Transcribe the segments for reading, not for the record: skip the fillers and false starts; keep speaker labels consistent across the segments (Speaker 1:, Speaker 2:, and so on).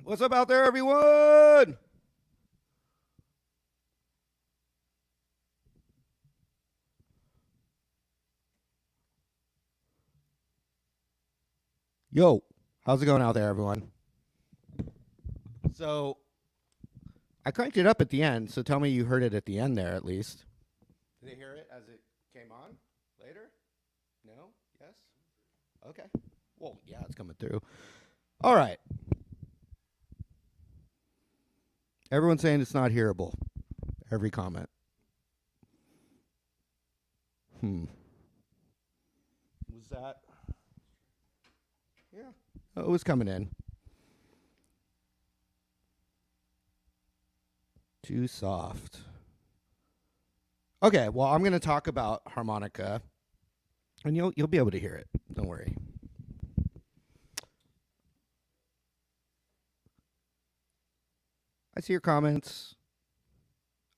Speaker 1: What's up out there, everyone? Yo, how's it going out there, everyone? So, I cranked it up at the end, so tell me you heard it at the end there, at least. Did they hear it as it came on later? No? Yes? Okay. Well, yeah, it's coming through. All right. Everyone's saying it's not hearable. Every comment. Was that? Yeah. Oh, it was coming in. Too soft. Okay, well, I'm going to talk about harmonica, and you'll be able to hear it. Don't worry. I see your comments.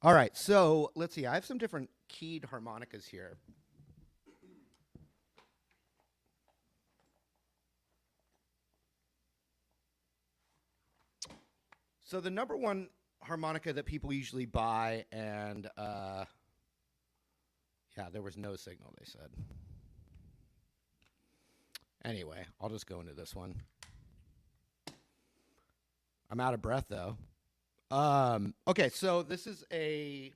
Speaker 1: All right, so let's see. I have some different keyed harmonicas here. So the number one harmonica that people usually buy, and yeah, there was no signal, they said. Anyway, I'll just go into this one. I'm out of breath, though. Okay, so this is a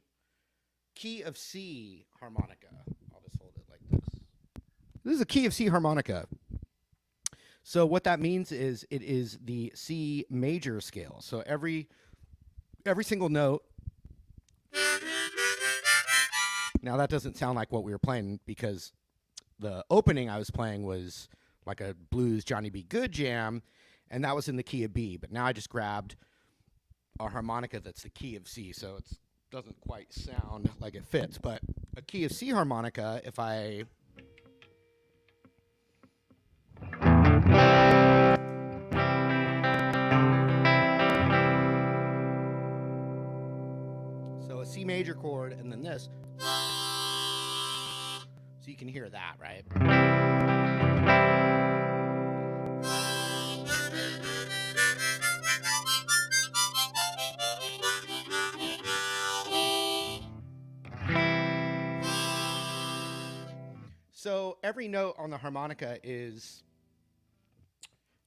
Speaker 1: key of C harmonica. I'll just hold it like this. This is a key of C harmonica. So what that means is it is the C major scale. So every single note. Now that doesn't sound like what we were playing because the opening I was playing was like a blues Johnny B. Good jam, and that was in the key of B. But now I just grabbed a harmonica that's the key of C, so it doesn't quite sound like it fits. But a key of C harmonica, if I a C major chord and then this, so you can hear that, right? So every note on the harmonica is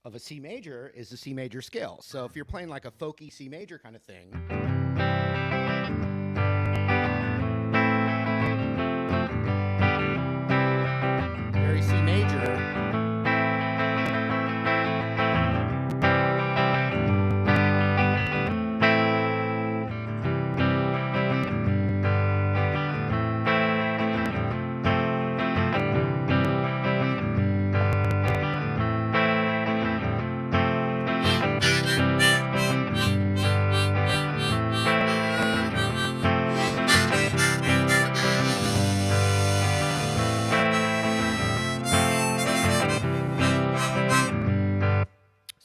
Speaker 1: of a C major is the C major scale. So if you're playing like a folky C major kind of thing, very C major,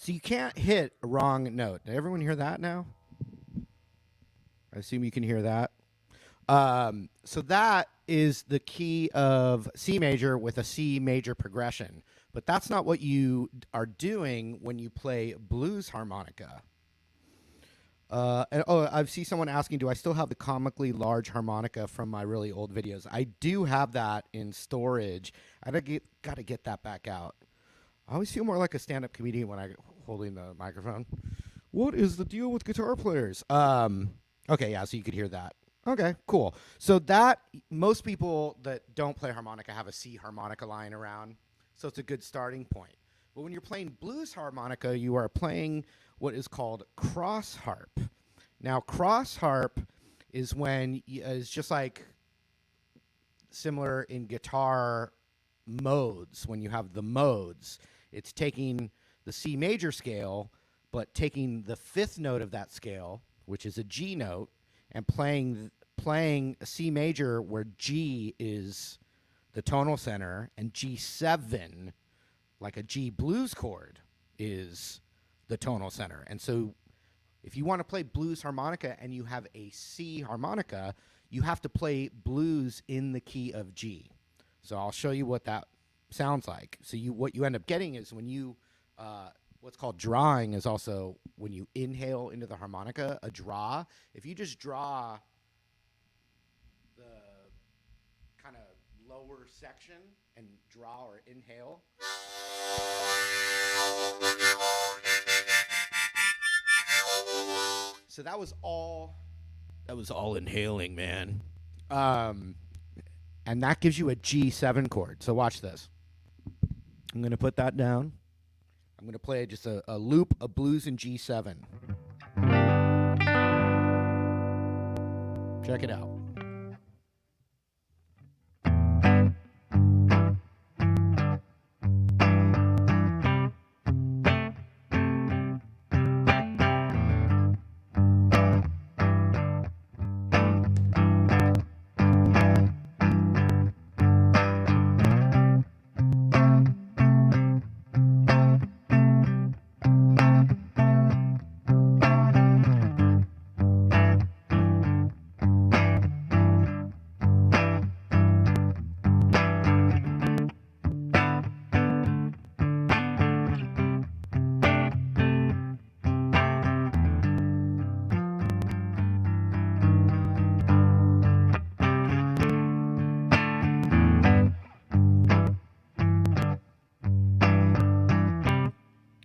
Speaker 1: so you can't hit a wrong note. Did everyone hear that now? I assume you can hear that. So that is the key of C major with a C major progression. But that's not what you are doing when you play blues harmonica. I see someone asking, do I still have the comically large harmonica from my really old videos? I do have that in storage. I got to get that back out. I always feel more like a stand-up comedian when I'm holding the microphone. What is the deal with guitar players? Okay, yeah, so you could hear that. Okay, cool. So that, most people that don't play harmonica have a C harmonica lying around, so it's a good starting point. But when you're playing blues harmonica, you are playing what is called cross harp. Now, cross harp is when it's just like similar in guitar modes. When you have the modes, it's taking the C major scale, but taking the fifth note of that scale, which is a G note, and playing a C major where G is the tonal center and G7, like a G blues chord, is the tonal center. And so if you want to play blues harmonica and you have a C harmonica, you have to play blues in the key of G. So I'll show you what that sounds like. So what you end up getting is when you what's called drawing is also when you inhale into the harmonica, a draw. If you just draw the kind of lower section and draw or inhale. So that was all inhaling, man. And that gives you a G7 chord. So watch this. I'm going to put that down. I'm going to play just a loop of blues in G7. Check it out.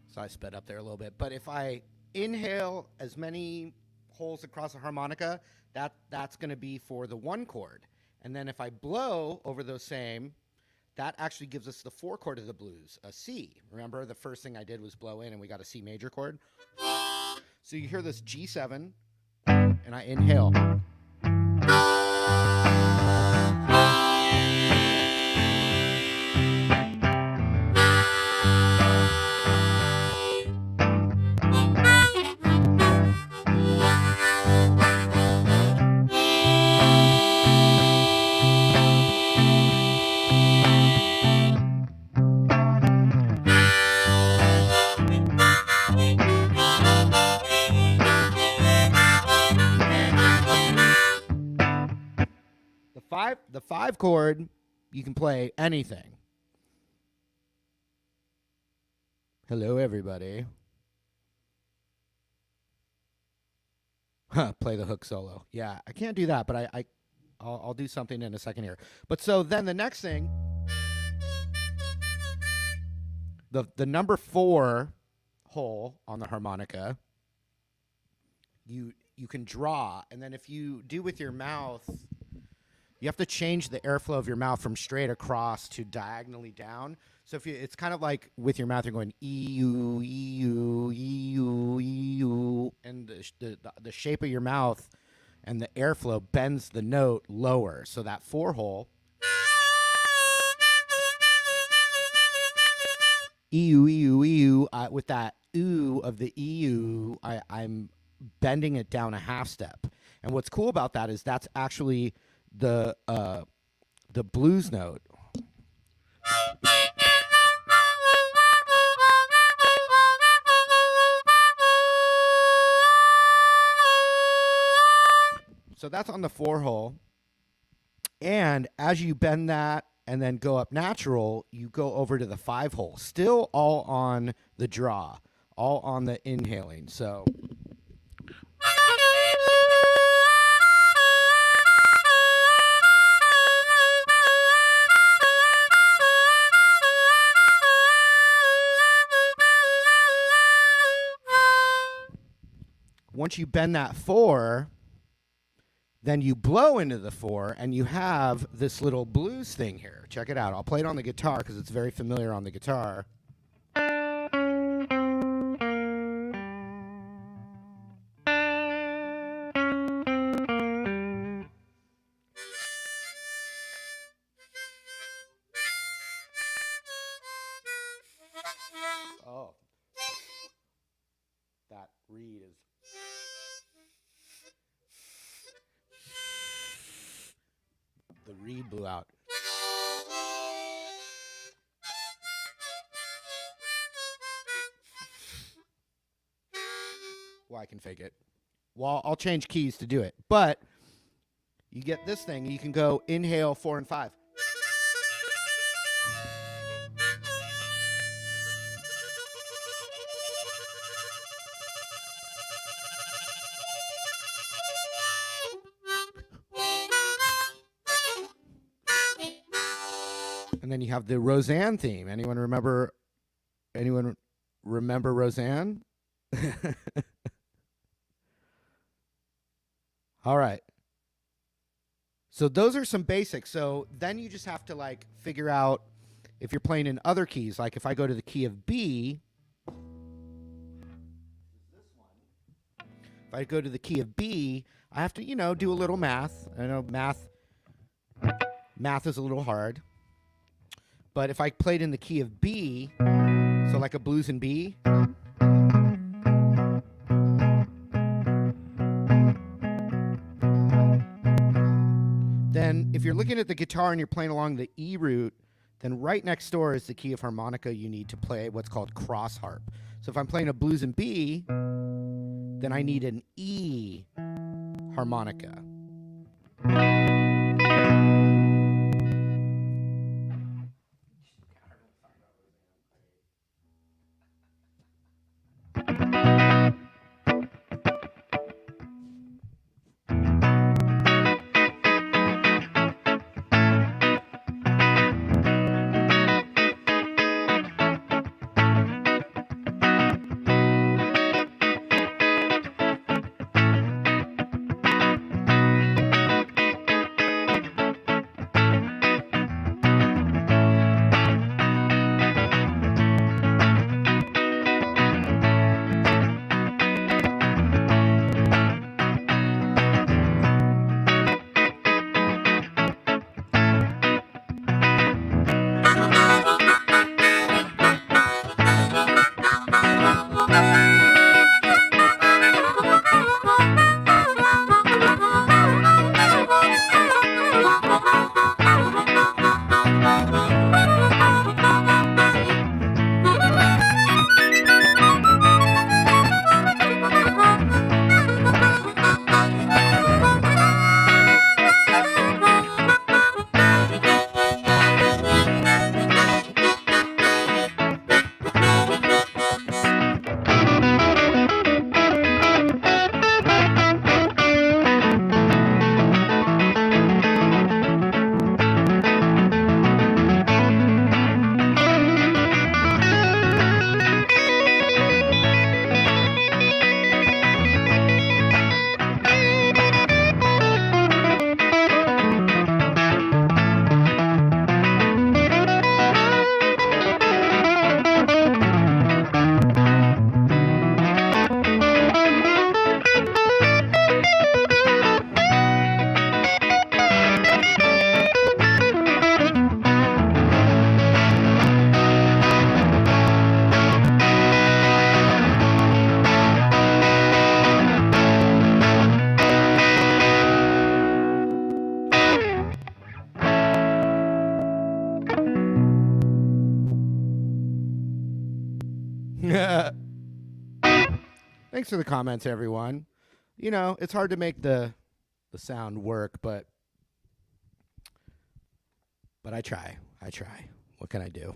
Speaker 1: So I sped up there a little bit. But if I inhale as many holes across a harmonica, that's going to be for the 1 chord. And then if I blow over those same, that actually gives us the 4 chord of the blues, a C. Remember, the first thing I did was blow in and we got a C major chord. So you hear this G7, and I inhale. The 5 chord, you can play anything. Hello, everybody. Play the hook solo. Yeah, I can't do that, but I'll do something in a second here. But so then the next thing, the number 4 hole on the harmonica, you can draw, and then if you do with your mouth, you have to change the airflow of your mouth from straight across to diagonally down. So if it's kind of like with your mouth, you're going E-U, E-U, E-U, E-U, and the shape of your mouth and the airflow bends the note lower. So that 4 hole, E-U, E-U, E-U, with that ooh of the E-U, I'm bending it down a half step. And what's cool about that is that's actually the blues note. So that's on the 4 hole. And as you bend that and then go up natural, you go over to the 5 hole. Still all on the draw, all on the inhaling. So once you bend that 4, then you blow into the 4, and you have this little blues thing here. Check it out. I'll play it on the guitar because it's very familiar on the guitar. Oh, that reed is... The reed blew out. Well, I can fake it. Well, I'll change keys to do it. But you get this thing. You can go inhale 4 and 5. And then you have the Roseanne theme. Anyone remember Roseanne? All right. So those are some basics. So then you just have to like figure out if you're playing in other keys. Like if I go to the key of B, if I go to the key of B, I have to, do a little math. I know math is a little hard. But if I played in the key of B, so like a blues in B, then if you're looking at the guitar and you're playing along the E root, then right next door is the key of harmonica you need to play what's called cross harp. So if I'm playing a blues in B, then I need an E harmonica. Thanks for the comments, everyone. It's hard to make the sound work, but I try. What can I do?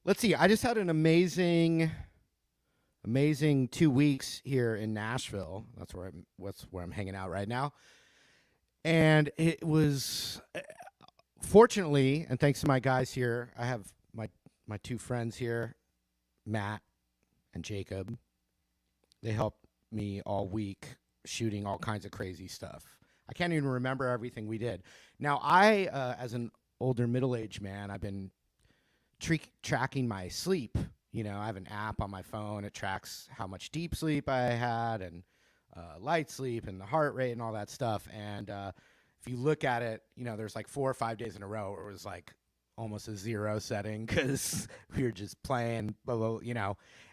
Speaker 1: Let's see. I just had an amazing 2 weeks here in Nashville. That's where I'm hanging out right now. And it was fortunately, and thanks to my guys here, I have my two friends here, Matt and Jacob. They helped me all week shooting all kinds of crazy stuff. I can't even remember everything we did. Now, I, as an older middle-aged man, I've been tracking my sleep. I have an app on my phone. It tracks how much deep sleep I had and light sleep and the heart rate and all that stuff. And if you look at it, there's like 4 or 5 days in a row where it was like almost a 0 setting because we were just playing, blah, blah,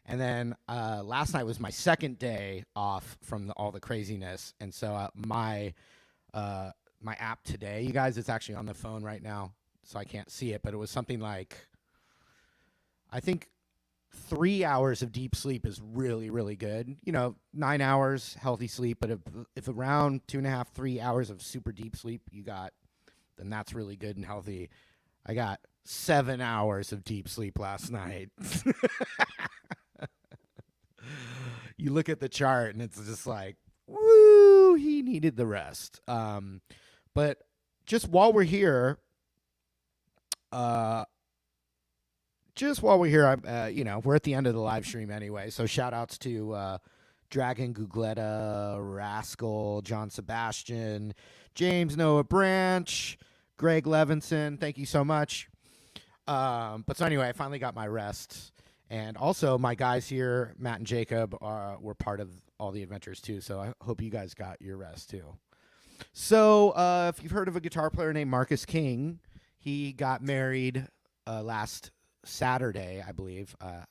Speaker 1: And then last night was my second day off from all the craziness. And so my app today, you guys, it's actually on the phone right now, so I can't see it. But it was something like, I think 3 hours of deep sleep is really, really good. 9 hours healthy sleep. But if around 2.5, 3 hours of super deep sleep you got, then that's really good and healthy. I got 7 hours of deep sleep last night. You look at the chart and it's just like, woo, he needed the rest. But just while we're here, Uh, just while we're here, we're at the end of the live stream anyway. So shout outs to Dragon Gugletta, Rascal, John Sebastian, James Noah Branch, Greg Levinson. Thank you so much. But so anyway, I finally got my rest. And also, my guys here, Matt and Jacob, were part of all the adventures too. So I hope you guys got your rest too. So if you've heard of a guitar player named Marcus King, he got married last Saturday, I believe. I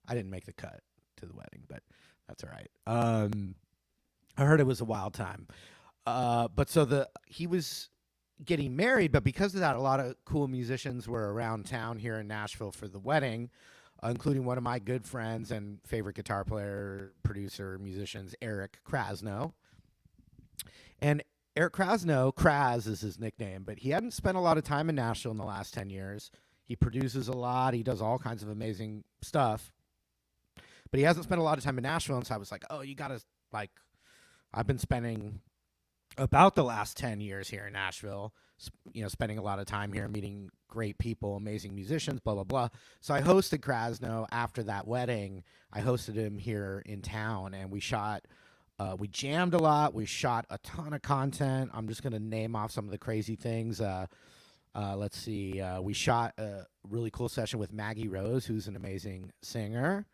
Speaker 1: didn't make the cut to the wedding, but that's all right. I heard it was a wild time. But so he was getting married, but because of that, a lot of cool musicians were around town here in Nashville for the wedding, including one of my good friends and favorite guitar player, producer, musicians, Eric Krasno. And Eric Krasno, Kraz is his nickname, but he hadn't spent a lot of time in Nashville in the last 10 years. He produces a lot. He does all kinds of amazing stuff. But he hasn't spent a lot of time in Nashville, and so I was like, oh, you got to, like, I've been spending about the last 10 years here in Nashville, spending a lot of time here, meeting great people, amazing musicians, blah, blah, blah. So I hosted Krasno after that wedding. I hosted him here in town, and we jammed a lot. We shot a ton of content. I'm just going to name off some of the crazy things. Let's see. We shot a really cool session with Maggie Rose, who's an amazing singer.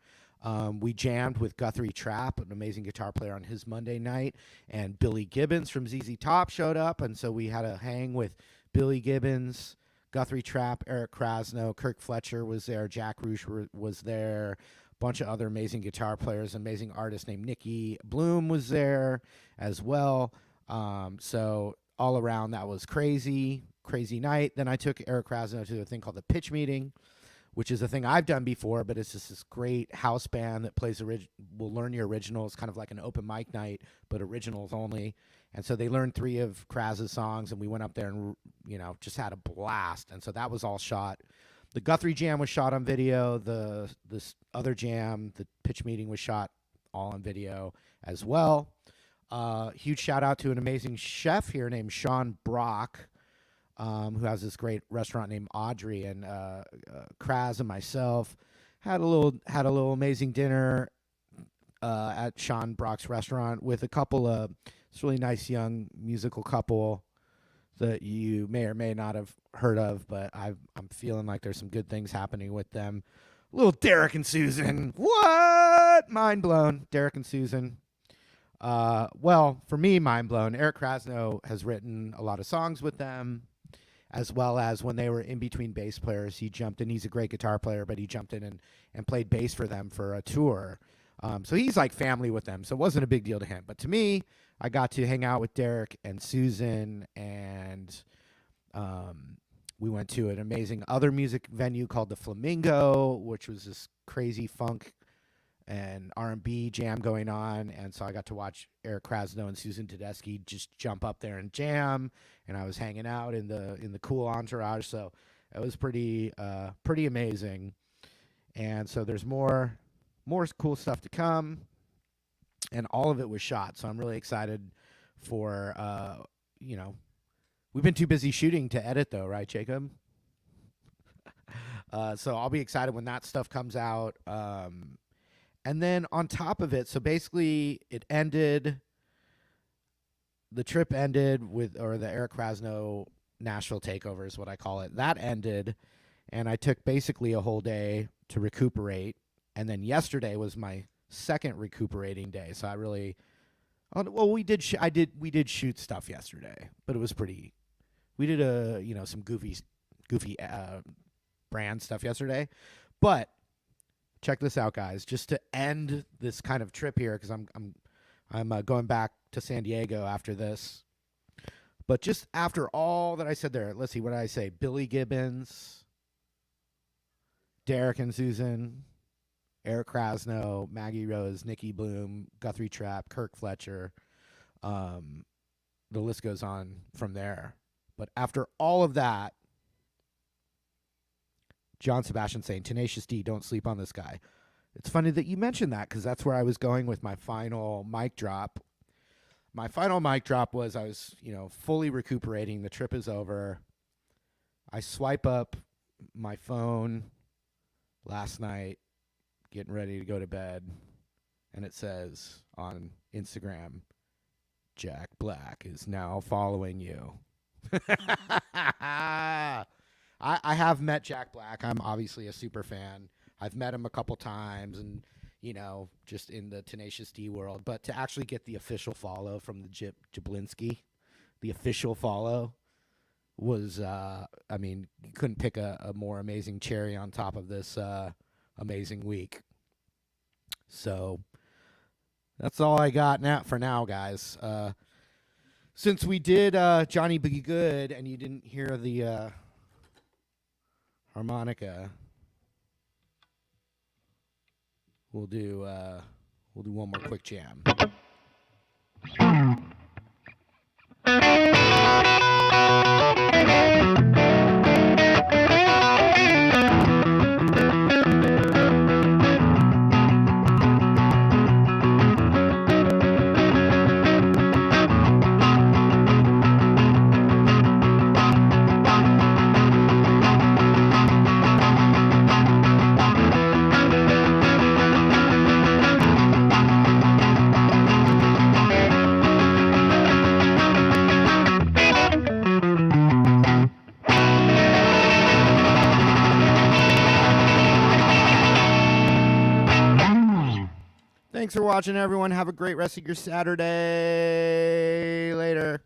Speaker 1: We jammed with Guthrie Trapp, an amazing guitar player, on his Monday night, and Billy Gibbons from ZZ Top showed up, and so we had a hang with Billy Gibbons, Guthrie Trapp, Eric Krasno, Kirk Fletcher was there, Jack Rouge was there, a bunch of other amazing guitar players, amazing artist named Nikki Bloom was there as well. So all around, that was crazy night. Then I took Eric Krasno to a thing called the Pitch Meeting, which is a thing I've done before, but it's just this great house band that plays will learn your originals, kind of like an open mic night, but originals only. And so they learned 3 of Kraz's songs, and we went up there and, just had a blast. And so that was all shot. The Guthrie Jam was shot on video. This other jam, the Pitch Meeting, was shot all on video as well. Huge shout out to an amazing chef here named Sean Brock, who has this great restaurant named Audrey, and Kraz and myself had a little amazing dinner at Sean Brock's restaurant with a couple of this really nice young musical couple that you may or may not have heard of, but I'm feeling like there's some good things happening with them. Little Derek and Susan, what? Mind blown, Derek and Susan. Well, for me, mind blown. Eric Krasno has written a lot of songs with them, as well as when they were in between bass players, he jumped in. He's a great guitar player, but he jumped in and played bass for them for a tour. So he's like family with them, so it wasn't a big deal to him. But to me, I got to hang out with Derek and Susan, and we went to an amazing other music venue called the Flamingo, which was this crazy funk and R&B jam going on, and so I got to watch Eric Krasno and Susan Tedeschi just jump up there and jam, and I was hanging out in the cool entourage, so it was pretty amazing. And so there's more cool stuff to come, and all of it was shot, so I'm really excited for we've been too busy shooting to edit though, right, Jacob? So I'll be excited when that stuff comes out. And then on top of it, so basically the trip ended or the Eric Krasno Nashville takeover is what I call it. That ended, and I took basically a whole day to recuperate. And then yesterday was my second recuperating day. So we did shoot stuff yesterday, but it was we did some goofy brand stuff yesterday, but check this out, guys. Just to end this kind of trip here, because I'm going back to San Diego after this. But just after all that I said there, let's see, what did I say? Billy Gibbons, Derek and Susan, Eric Krasno, Maggie Rose, Nikki Bloom, Guthrie Trapp, Kirk Fletcher. The list goes on from there. But after all of that, John Sebastian saying, Tenacious D, don't sleep on this guy. It's funny that you mentioned that, because that's where I was going with my final mic drop. My final mic drop was I was, fully recuperating. The trip is over. I swipe up my phone last night, getting ready to go to bed, and it says on Instagram, Jack Black is now following you. I have met Jack Black. I'm obviously a super fan. I've met him a couple times and, just in the Tenacious D world. But to actually get the official follow from the Jablinski, the official follow was, you couldn't pick a more amazing cherry on top of this amazing week. So that's all I got for now, guys. Since we did Johnny Be Good and you didn't hear the harmonica, we'll do one more quick jam. Thanks for watching, everyone. Have a great rest of your Saturday. Later.